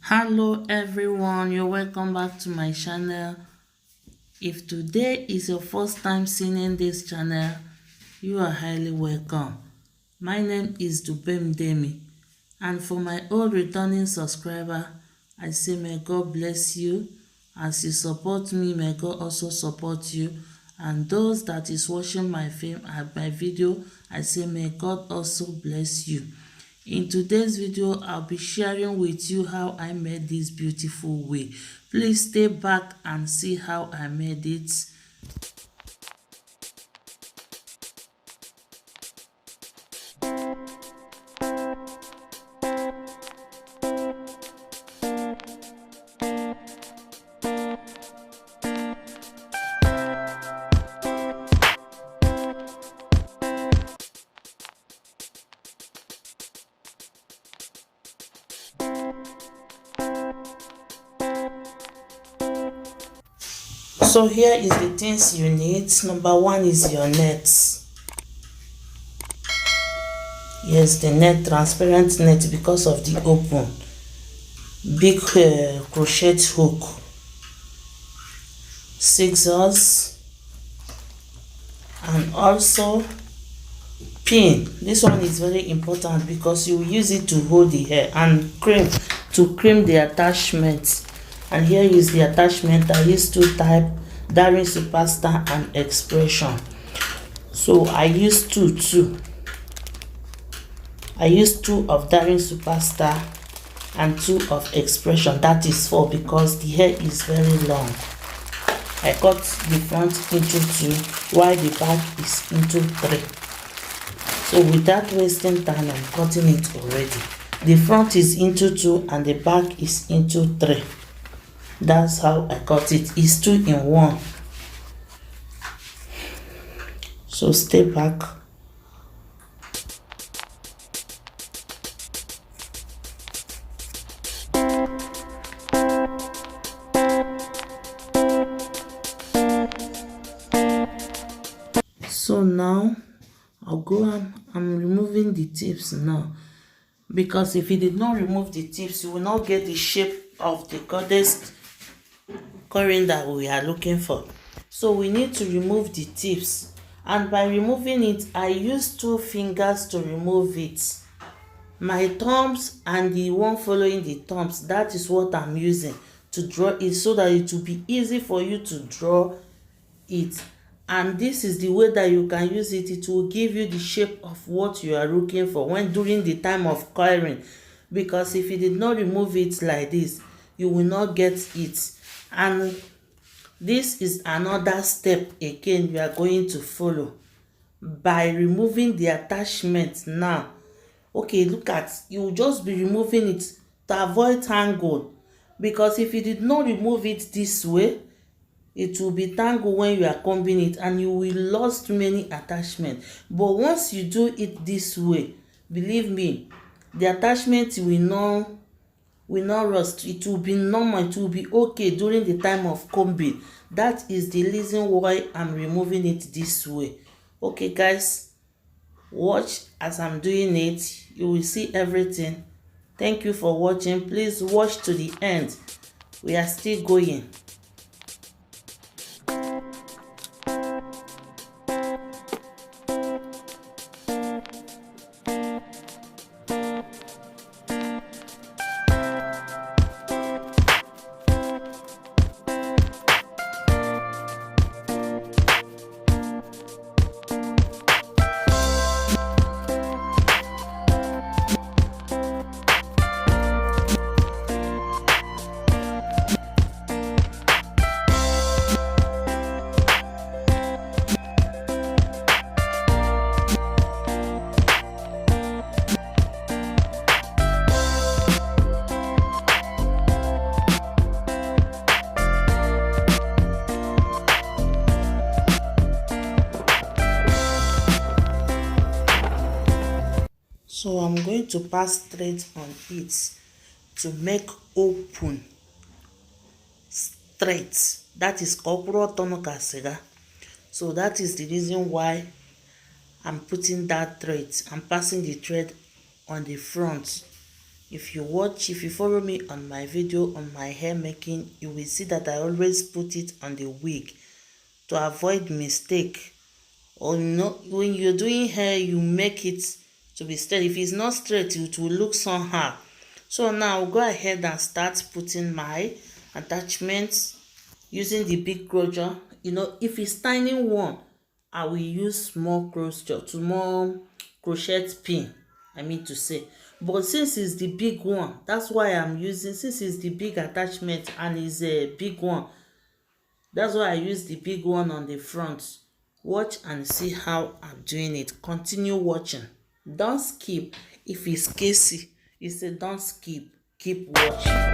Hello everyone, you're welcome back to my channel. If today is your first time seeing this channel, you are highly welcome. My name is Dubem Demy, and for my old returning subscriber, I say may God bless you. As you support me, may God also support you. And those that is watching my film and my video, I say may God also bless you. In today's video, I'll be sharing with you how I made this beautiful wig. Please stay back and see how I made it. So here is the things you need. Number one is your net. Yes, the net, transparent net because of the open. Big crochet hook, scissors, and also pin. This one is very important because you use it to hold the hair, and cream to cream the attachment. And here is the attachment. I use two type, Daring Superstar and Expression. So I use two. I use two of Daring Superstar and two of Expression. That is 4 because the hair is very long. I cut the front into 2 while the back is into 3. So without wasting time, I'm cutting it already. The front is into 2 and the back is into 3. That's how I cut it. It's 2 in 1. So stay back. So now I'll go and I'm removing the tips now, because if you did not remove the tips, you will not get the shape of the goddess current that we are looking for. So we need to remove the tips, and by removing it, I use 2 fingers to remove it. My thumbs and the one following the thumbs, that is what I'm using to draw it, so that it will be easy for you to draw it. And this is the way that you can use it. It will give you the shape of what you are looking for when during the time of coiling, because if you did not remove it like this, you will not get it. And this is another step again you are going to follow by removing the attachment. Now okay, look at, you will just be removing it to avoid tangle, because if you did not remove it this way, it will be tangled when you are combing it and you will lose too many attachments. But once you do it this way, believe me, the attachment will not rust. It will be normal, it will be okay during the time of combing. That is the reason why I'm removing it this way. Okay guys, watch as I'm doing it. You will see everything. Thank you for watching. Please watch to the end. We are still going. So I'm going to pass thread on it to make open straight. That is corporal tonokasiga. So that is the reason why I'm putting that thread. I'm passing the thread on the front. If you follow me on my video on my hair making, you will see that I always put it on the wig to avoid mistake. Or when you're doing hair, you make it to be straight. If it's not straight, it will look somehow. So now I'll go ahead and start putting my attachments using the big crochet. If it's tiny one, I will use small crochet pin, I mean to say. But since it's the big one, that's why I'm using, since it's the big attachment and it's a big one, that's why I use the big one on the front. Watch and see how I'm doing it. Continue watching. Don't skip. If it's Casey, you say don't skip. Keep watching.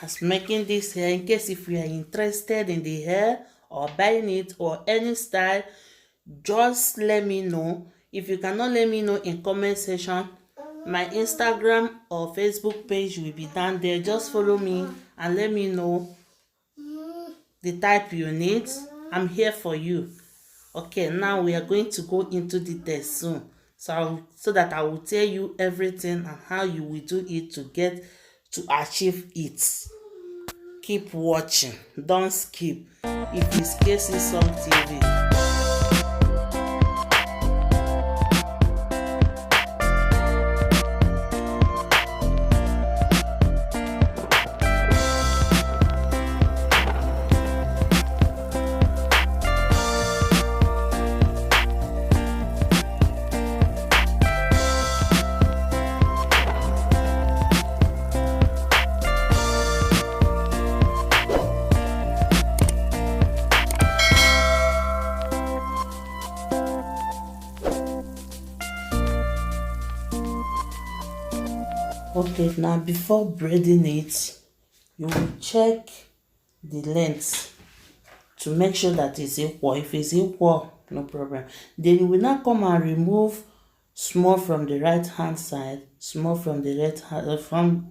As making this hair, in case if you are interested in the hair or buying it or any style, just let me know. If you cannot let me know in comment section, my Instagram or Facebook page will be down there. Just follow me and let me know the type you need. I'm here for you. Okay, now we are going to go into details soon, so that I will tell you everything and how you will do it to achieve it. Keep watching, don't skip. If it's Casey Song TV. Okay, now before braiding it, you will check the length to make sure that it's equal. If it's equal, no problem. Then you will now come and remove small from the right hand side, small from the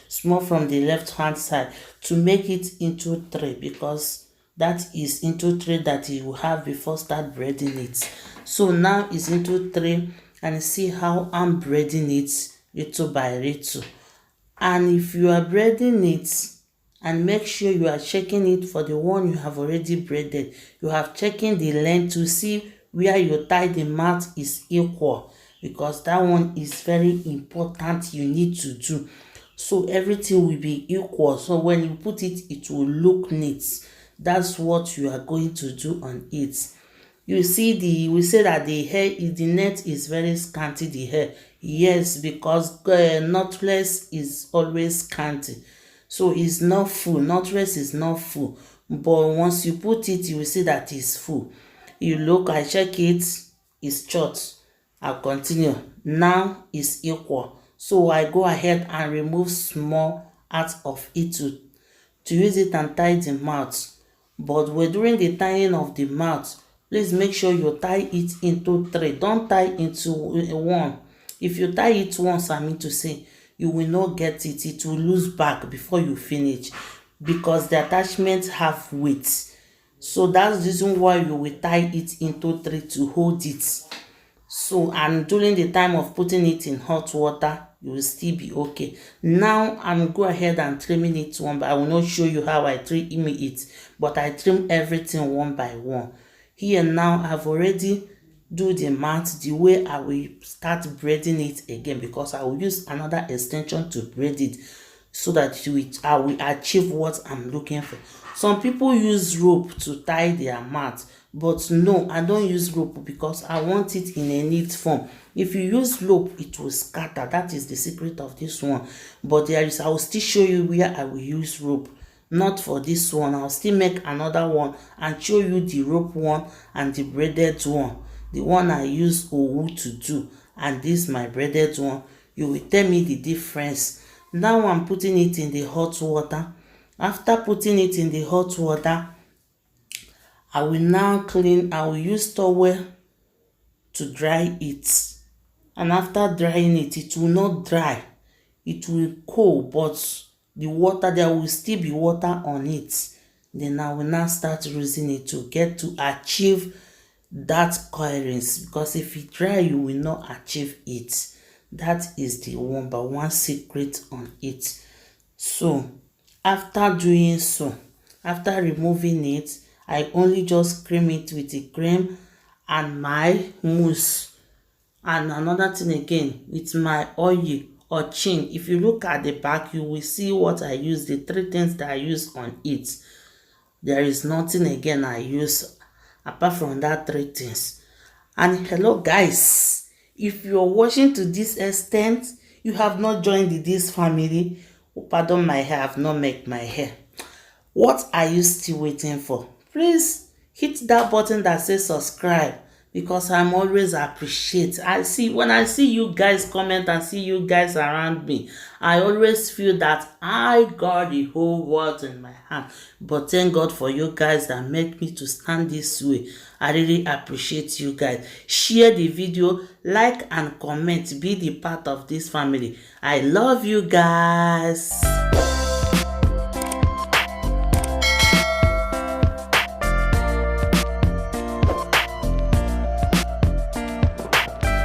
small from the left hand side, to make it into 3, because that is into 3 that you will have before start braiding it. So now it's into 3, and see how I'm braiding it little by little. And if you are braiding it, and make sure you are checking it for the one you have already braided, you have checking the length to see where you tie the mat is equal, because that one is very important, you need to do. So everything will be equal, so when you put it, it will look neat. That's what you are going to do on it. You see, we say that the net is very scanty, the hair. Yes, because knotless is always scanty, so it's not full. Knotless is not full, but once you put it, you will see that it's full. You look, I check it, it's short. I'll continue. Now it's equal, so I go ahead and remove small out of it to use it and tie the mouth. But during the tying of the mouth, please make sure you tie it into 3. Don't tie into 1. If you tie it once, I mean to say, you will not get it. It will lose back before you finish, because the attachments have weight. So that's the reason why you will tie it into 3 to hold it. So, and during the time of putting it in hot water, you will still be okay. Now I'm go ahead and trimming it one by. I will not show you how I trim it, but I trim everything one by one. Here now I've already do the mat the way I will start braiding it again, because I will use another extension to braid it, so that I will achieve what I'm looking for. Some people use rope to tie their mat, but no, I don't use rope, because I want it in a neat form. If you use rope, it will scatter. That is the secret of this one. But I will still show you where I will use rope. Not for this one. I'll still make another one and show you the rope one and the braided one. The one I use owu to do, and this my braided one. You will tell me the difference. Now I'm putting it in the hot water. After putting it in the hot water, I will now clean. I will use towel to dry it, and after drying it, it will not dry. It will cool, but the water, there will still be water on it. Then I will now start using it to get to achieve that coherence, because if it dry, you will not achieve it. That is the #1 secret on it. So after doing so, after removing it, I only just cream it with the cream and my mousse, and another thing again with my oil or chin. If you look at the back, you will see what I use, the 3 things that I use on it. There is nothing again I use apart from that 3 things. And hello guys, if you're watching to this extent, you have not joined this family. Oh, pardon my hair, I have not made my hair. What are you still waiting for? Please hit that button that says subscribe, because I'm always appreciate. When I see you guys comment and see you guys around me, I always feel that I got the whole world in my hand. But thank God for you guys that make me to stand this way. I really appreciate you guys. Share the video, like and comment, be the part of this family. I love you guys.